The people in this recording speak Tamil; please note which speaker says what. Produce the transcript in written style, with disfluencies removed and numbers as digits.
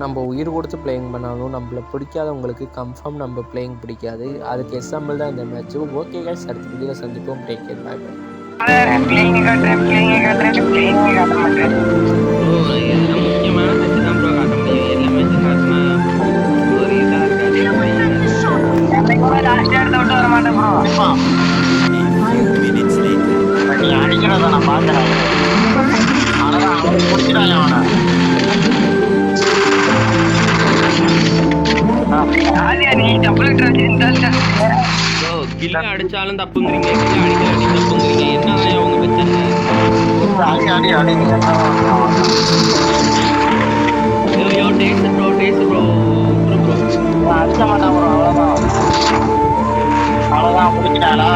Speaker 1: நம்ம உயிர் கொடுத்து பிளேயிங் பண்ணாலும் நம்மள பிடிக்காதவங்களுக்கு கன்ஃபார்ம் நம்ம பிளேயிங் பிடிக்காது. அதுக்கு எக்ஸாம்பிள் தான் இந்த மேட்ச்சு. ஓகே கைஸ், அடுத்த வீடியோவில் சந்திப்போம். Take care, bye bye.
Speaker 2: முக்கியமான மேட்ச் தான் ப்ரோ காட்ட முடியும். எல்லா மேட்சும் காட்டினா ஒரு இதாக
Speaker 3: நீ அடிக்கிறத நான் பாக்குறேன். பிடிச்சிட்டாங்க
Speaker 2: கில்ல அடிச்சாலும் தப்புங்கிறீங்க, கில்ல அடிக்காட்டி தப்புங்கிறீங்க. என்னதான் அவங்க பிரச்சனை? டேஸ்ட் ப்ரோ
Speaker 3: அடிச்ச மாட்டான் ப்ரோ. அவ்வளோதான் பிடிச்சிட்டாளா?